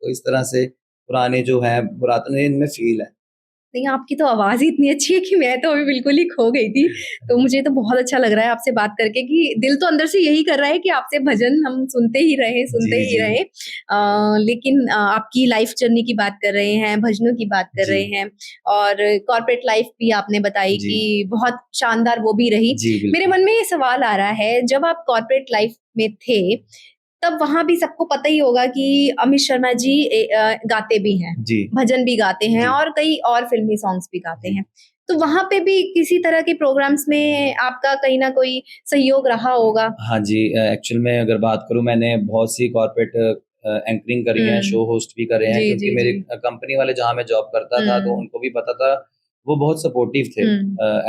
तो इस तरह से पुराने जो है पुरातन इनमें फील है। नहीं, आपकी तो आवाज़ ही इतनी अच्छी है कि मैं तो अभी बिल्कुल ही खो गई थी। तो मुझे तो बहुत अच्छा लग रहा है आपसे बात करके कि दिल तो अंदर से यही कर रहा है कि आपसे भजन हम सुनते ही रहें। लेकिन आपकी लाइफ जर्नी की बात कर रहे हैं, भजनों की बात कर रहे हैं और कॉर्पोरेट लाइफ भी आपने बताई कि बहुत शानदार वो भी रही। मेरे मन में ये सवाल आ रहा है, जब आप कॉर्पोरेट लाइफ में थे तब वहां भी सबको पता ही होगा कि अमित शर्मा जी गाते भी हैं, भजन भी गाते हैं और कई और फिल्मी सॉन्ग्स भी गाते हैं। तो वहां पे भी किसी तरह के प्रोग्राम्स में आपका कहीं ना कोई सहयोग रहा होगा। हाँ जी, एक्चुअल में अगर बात करूं, मैंने बहुत सी कॉर्पोरेट एंकरिंग करी है, शो होस्ट भी करे हैं, क्योंकि मेरे कंपनी वाले जहाँ मैं जॉब करता था तो उनको भी पता था, वो बहुत सपोर्टिव थे।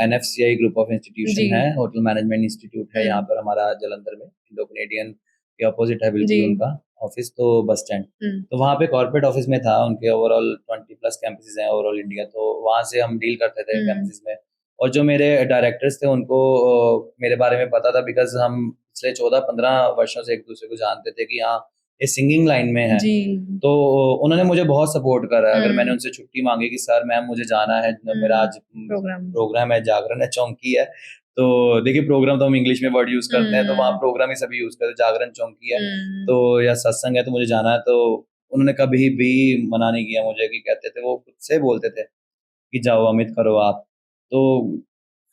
NFCI ग्रुप ऑफ इंस्टीट्यूशन है, होटल मैनेजमेंट इंस्टीट्यूट है यहाँ पर हमारा जलंधर में, इंडो कनेडियन के अपोजिट है बिल्कुल उनका ऑफिस, तो बस स्टैंड। तो वहाँ पे कॉर्पोरेट ऑफिस में था, उनके ओवरऑल 20+ कैंपसेस हैं ओवरऑल इंडिया, तो वहाँ से हम डील करते थे कैंपसेस में। और जो मेरे डायरेक्टर्स थे उनको मेरे बारे में पता था, बिकॉज हम पिछले 14-15 वर्षों से एक दूसरे को जानते थे कि हाँ ये सिंगिंग लाइन में है। तो उन्होंने मुझे बहुत सपोर्ट करा। अगर मैंने उनसे छुट्टी मांगी कि सर मैम मुझे जाना है, मेरा आज प्रोग्राम है, जागरण है, चौंकी है, तो देखिए प्रोग्राम तो हम इंग्लिश में वर्ड यूज करते हैं, तो वहाँ प्रोग्राम ही सभी यूज करते हैं, जागरण चौंकी है तो या सत्संग है तो मुझे जाना है। तो उन्होंने कभी भी मना नहीं किया मुझे, कि कहते थे, वो खुद से बोलते थे कि जाओ अमित करो आप, तो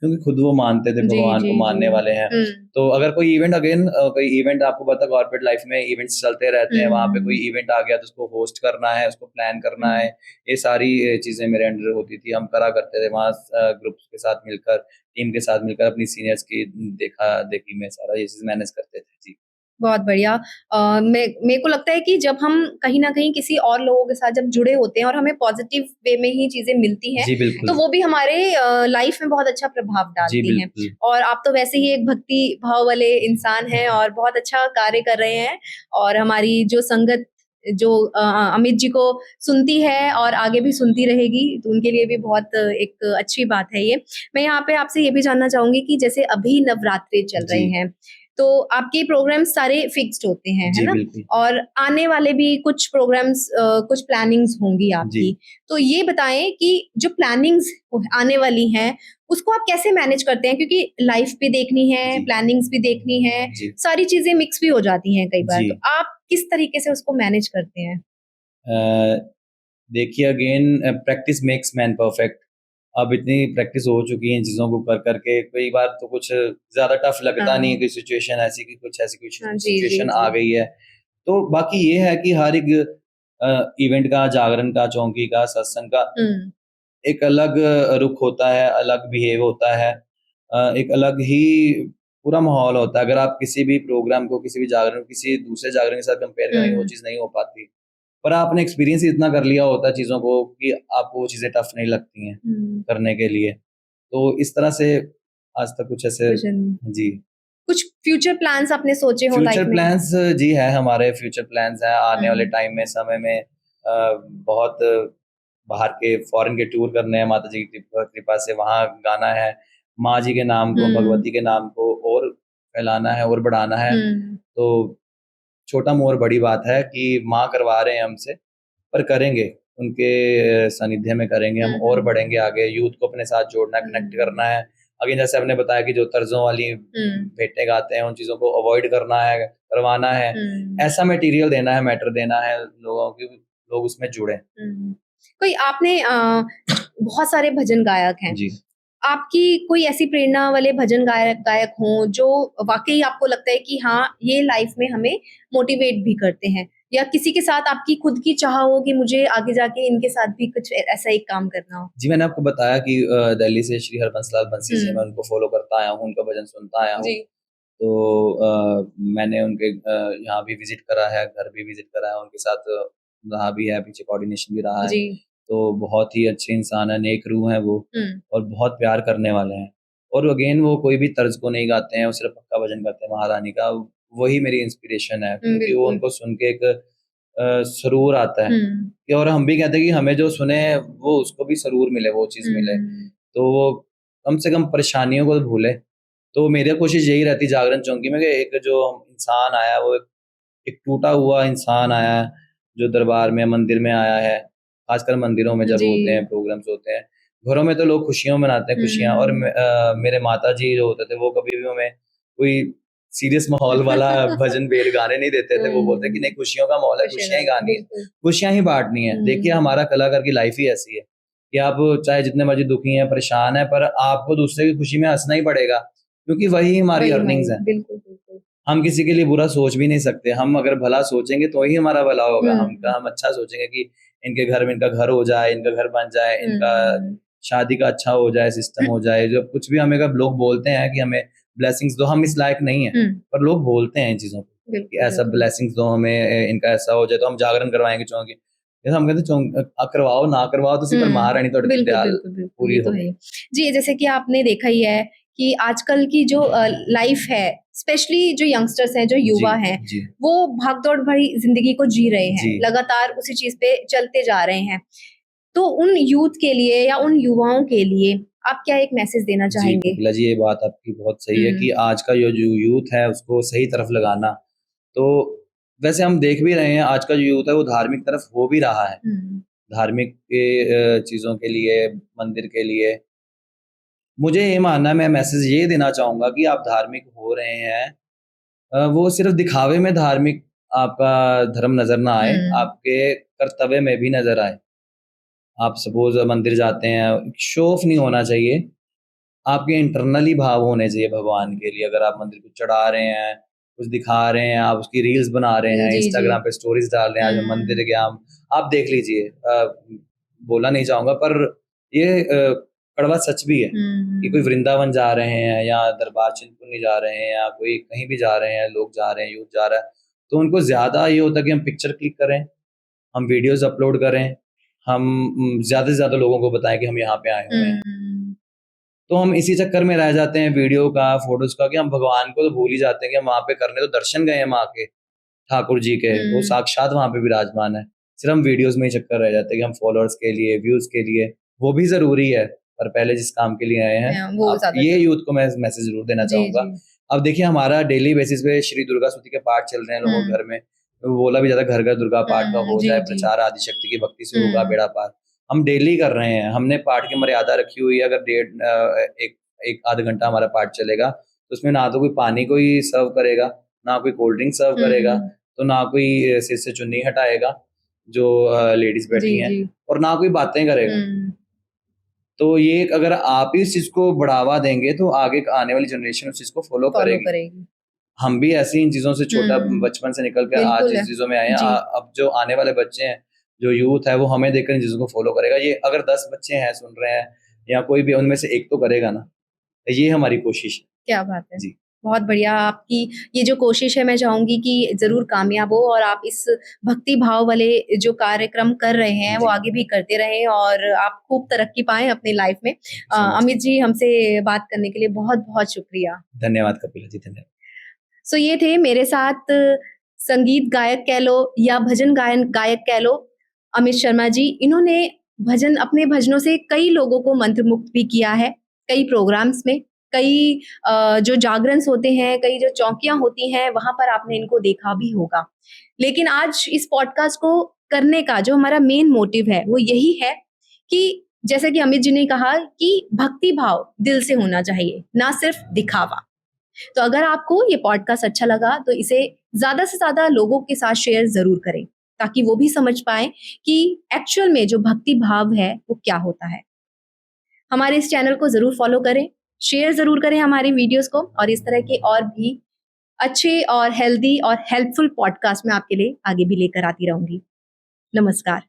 क्योंकि खुद वो मानते थे, भगवान को मानने वाले हैं। तो अगर कोई इवेंट कोई इवेंट, आपको पता कॉर्पोरेट लाइफ में इवेंट्स चलते रहते हैं, वहाँ पे कोई इवेंट आ गया तो उसको होस्ट करना है, उसको प्लान करना है, ये सारी चीजें मेरे अंडर होती थी, हम करा करते थे वहाँ ग्रुप के साथ मिलकर, टीम के साथ मिलकर, अपनी सीनियर्स की देखा देखी में सारा ये चीज मैनेज करते थे। जी, बहुत बढ़िया। मेरे को लगता है कि जब हम कहीं ना कहीं किसी और लोगों के साथ जब जुड़े होते हैं और हमें पॉजिटिव वे में ही चीजें मिलती हैं, तो वो भी हमारे लाइफ में बहुत अच्छा प्रभाव डालती हैं। और आप तो वैसे ही एक भक्ति भाव वाले इंसान हैं और बहुत अच्छा कार्य कर रहे हैं, और हमारी जो संगत जो अमित जी को सुनती है और आगे भी सुनती रहेगी, तो उनके लिए भी बहुत एक अच्छी बात है ये। मैं यहाँ पे आपसे ये भी जानना चाहूंगी कि जैसे अभी नवरात्रि चल रहे हैं, तो आपके प्रोग्राम्स सारे फिक्स्ड होते हैं, है ना? और आने वाले भी कुछ प्रोग्राम्स, कुछ प्लानिंग्स होंगी आपकी, तो ये बताएं कि जो प्लानिंग्स आने वाली हैं उसको आप कैसे मैनेज करते हैं, क्योंकि लाइफ भी देखनी है, प्लानिंग्स भी देखनी है, सारी चीजें मिक्स भी हो जाती हैं कई बार, तो आप किस तरीके से उसको मैनेज करते हैं? देखिए, again practice makes man perfect. अब इतनी प्रैक्टिस हो चुकी है इन चीज़ों को कर करके, कई बार तो कुछ ज़्यादा टफ लगता नहीं है कि सिचुएशन ऐसी कि कुछ ऐसी कुछ सिचुएशन आ गई है। तो बाकी ये है कि हर एक इवेंट का, जागरण का, चौंकी का, सत्संग का एक अलग रुख होता है, अलग बिहेव होता है, एक अलग ही पूरा माहौल होता है। अगर आप किसी भी प्रोग्राम को, किसी भी जागरण को किसी दूसरे जागरण के साथ कंपेयर करेंगे, वो चीज़ नहीं हो पाती। पर आपने एक्सपीरियंस इतना कर लिया होता है चीज़ों को कि आपको वो चीज़ें टफ नहीं लगती हैं करने के लिए। तो इस तरह से आज तक कुछ ऐसे जी। कुछ फ्यूचर प्लान्स आपने सोचे हो लाइफ में? फ्यूचर प्लान्स जी है, हमारे फ्यूचर प्लान्स हैं आने वाले टाइम में, समय में बहुत बाहर के फॉरेन के टूर करने हैं, माता जी की कृपा से वहाँ गाना है, माँ जी के नाम को, भगवती के नाम को और फैलाना है और बढ़ाना है। तो छोटा मुँह और बड़ी बात है कि माँ करवा रहे हैं हमसे, पर करेंगे, उनके सानिध्य में करेंगे हम और बढ़ेंगे आगे। यूथ को अपने साथ जोड़ना है, कनेक्ट करना है। अगेन जैसे आपने बताया कि जो तर्जों वाली भेंटें गाते हैं, उन चीज़ों को अवॉइड करना है, करवाना है। ऐसा मटेरियल देना है, मैटर देना है लोगों की, लोग उसमें जुड़े। कोई आपने बहुत सारे भजन गायक हैं, आपकी कोई ऐसी प्रेरणा वाले भजन गायक हों जो वाकई आपको लगता है कि हाँ, ये लाइफ में हमें मोटिवेट भी करते हैं, या किसी के साथ आपकी खुद की चाह हो कि मुझे आगे जाके इनके साथ भी कुछ ऐसा एक काम करना हो? जी, मैंने आपको बताया कि दिल्ली से श्री हरबंस लाल बंसी जी, मैं उनको फॉलो करता आया हूँ, उनका भजन सुनता आया हूँ। तो मैंने उनके यहाँ भी विजिट करा है, घर भी विजिट करा है, उनके साथ रहा भी है, पीछे कोऑर्डिनेशन भी रहा है। तो बहुत ही अच्छे इंसान है, नेक रूह हैं वो, और बहुत प्यार करने वाले हैं। और अगेन वो कोई भी तर्ज को नहीं गाते हैं, वो सिर्फ पक्का भजन गाते हैं महारानी का। वही मेरी इंस्पिरेशन है, क्योंकि वो उनको सुन के एक सुरूर आता है कि, और हम भी कहते हैं कि हमें जो सुने वो उसको भी सुरूर मिले, वो चीज़ मिले। तो वो कम से कम परेशानियों को भूले। तो मेरी कोशिश यही रहती जागरण चौकी में कि एक जो इंसान आया, वो एक टूटा हुआ इंसान आया है, जो दरबार में, मंदिर में आया है। खासकर मंदिरों में जब होते हैं, प्रोग्राम्स होते हैं। घरों में तो लोग खुशियों मनाते हैं, खुशियाँ। और मेरे माताजी जो होते थे, वो कभी भी हमें कोई सीरियस माहौल वाला भजन बेल गाने नहीं देते थे। वो बोलते कि नहीं, खुशियों का माहौल है, खुशियाँ ही गानी है, खुशियाँ ही बाँटनी है। देखिए, हमारा कलाकार की लाइफ ही ऐसी है कि आप चाहे जितने मर्जी दुखी हैं, परेशान हैं, पर आपको दूसरे की खुशी में हँसना ही पड़ेगा, क्योंकि वही हमारी अर्निंग्स है। बिल्कुल, बिल्कुल। हम किसी के लिए बुरा सोच भी नहीं सकते। हम अगर भला सोचेंगे तो ही हमारा भला होगा। हम अच्छा सोचेंगे कि इनके घर में, इनका घर हो जाए, इनका घर बन जाए, इनका शादी का अच्छा हो जाए, सिस्टम हो जाए। जो कुछ भी हमें, अगर लोग बोलते हैं कि हमें ब्लेसिंग्स दो, हम इस लायक नहीं है, पर लोग बोलते हैं इन चीजों को कि ऐसा ब्लेसिंग्स दो हमें, इनका ऐसा हो जाए, तो हम जागरण करवाएंगे चौकी। जैसे हम कहते करवाओ ना करवाओ, तो सिर्फ महारानी तो पूरी हो गई। जी, जैसे कि आपने देखा ही है कि आजकल की जो लाइफ है, स्पेशली जो यंगस्टर्स हैं, जो युवा हैं, वो भागदौड़ भरी जिंदगी को जी रहे हैं, लगातार उसी चीज पे चलते जा रहे हैं। तो उन यूथ के लिए या उन युवाओं के लिए आप क्या एक मैसेज देना चाहेंगे? जी, ये बात आपकी बहुत सही है कि आज का जो यूथ है, उसको सही तरफ लगाना। तो वैसे हम देख भी रहे हैं, आज का जो यूथ है वो धार्मिक तरफ हो भी रहा है। धार्मिक के चीजों के लिए, मंदिर के लिए। मुझे ये मानना है, मैं मैसेज ये देना चाहूँगा कि आप धार्मिक हो रहे हैं, वो सिर्फ दिखावे में धार्मिक आपका धर्म नज़र ना आए, आपके कर्तव्य में भी नज़र आए। आप सपोज़ मंदिर जाते हैं, शो ऑफ नहीं होना चाहिए, आपके इंटरनली भाव होने चाहिए भगवान के लिए। अगर आप मंदिर को चढ़ा रहे हैं, कुछ दिखा रहे हैं, आप उसकी रील्स बना रहे हैं, इंस्टाग्राम पे स्टोरीज़ डाल रहे हैं, आज मैं मंदिर गया, आप देख लीजिए। बोलना नहीं चाहूँगा, पर ये कड़वा सच भी है कि कोई वृंदावन जा रहे हैं या दरबार चिंतपूर्णी जा रहे हैं या कोई कहीं भी जा रहे हैं, लोग जा रहे हैं, यूथ जा रहा है, तो उनको ज़्यादा ये होता है कि हम पिक्चर क्लिक करें, हम वीडियोज़ अपलोड करें, हम ज़्यादा से ज़्यादा लोगों को बताएं कि हम यहाँ पे आए हुए हैं। तो हम इसी चक्कर में रह जाते हैं, वीडियो का, फोटोज का, कि हम भगवान को तो भूल ही जाते हैं कि हम वहाँ पे करने तो दर्शन गए हैं माँ के, ठाकुर जी के, वो साक्षात वहाँ पे विराजमान है। सिर्फ हम वीडियोज में ही चक्कर रह जाते हैं कि हम फॉलोअर्स के लिए, व्यूज के लिए, वो भी जरूरी है, पर पहले जिस काम के लिए आए हैं, ये यूथ को मैं मैसेज जरूर देना चाहूंगा। अब देखिए, हमारा डेली बेसिस पे श्री दुर्गा स्तुति के पाठ चल रहे हैं लोगों घर में, बोला भी जाता है घर घर दुर्गा पाठ का हो जाए, प्रचार आदिशक्ति की भक्ति से होगा बेड़ा पार। हम डेली कर रहे हैं, हमने पाठ की मर्यादा रखी हुई है। अगर एक आधा घंटा हमारा पाठ चलेगा, तो उसमें ना तो कोई पानी कोई सर्व करेगा, ना कोई कोल्ड ड्रिंक सर्व करेगा, तो ना कोई सिर से चुन्नी हटाएगा जो लेडीज बैठी हैं, और ना कोई बातें करेगा। तो ये अगर आप इस चीज को बढ़ावा देंगे, तो आगे आने वाली जनरेशन उस चीज को फॉलो करेगी। हम भी ऐसी इन चीजों से छोटा बचपन से निकल के आज इस चीजों में आए हैं। अब जो आने वाले बच्चे हैं, जो यूथ है, वो हमें देखकर इन चीजों को फॉलो करेगा। ये अगर 10 बच्चे हैं सुन रहे हैं, या कोई भी, उनमें से एक तो करेगा ना। ये हमारी कोशिश है। क्या बात है जी, बहुत बढ़िया। आपकी ये जो कोशिश है, मैं चाहूंगी कि जरूर कामयाब हो, और आप इस भक्ति भाव वाले जो कार्यक्रम कर रहे हैं वो आगे भी करते रहें, और आप खूब तरक्की पाएं अपनी लाइफ में। अमित जी, हमसे बात करने के लिए बहुत बहुत शुक्रिया। धन्यवाद कपिला जी, धन्यवाद। सो ये थे मेरे साथ संगीत गायक कह लो या भजन गायक कह लो, अमित शर्मा जी। इन्होंने अपने भजनों से कई लोगों को मंत्रमुग्ध भी किया है, कई प्रोग्राम्स में, कई जो जागरण होते हैं, कई जो चौकियां होती हैं, वहां पर आपने इनको देखा भी होगा। लेकिन आज इस पॉडकास्ट को करने का जो हमारा मेन मोटिव है, वो यही है कि जैसे कि अमित जी ने कहा कि भक्ति भाव दिल से होना चाहिए, ना सिर्फ दिखावा। तो अगर आपको ये पॉडकास्ट अच्छा लगा, तो इसे ज्यादा से ज्यादा लोगों के साथ शेयर जरूर करें, ताकि वो भी समझ पाए कि एक्चुअल में जो भक्ति भाव है वो क्या होता है। हमारे इस चैनल को जरूर फॉलो करें, शेयर जरूर करें हमारी वीडियोस को, और इस तरह के और भी अच्छे और हेल्दी और हेल्पफुल पॉडकास्ट मैं आपके लिए आगे भी लेकर आती रहूंगी। नमस्कार।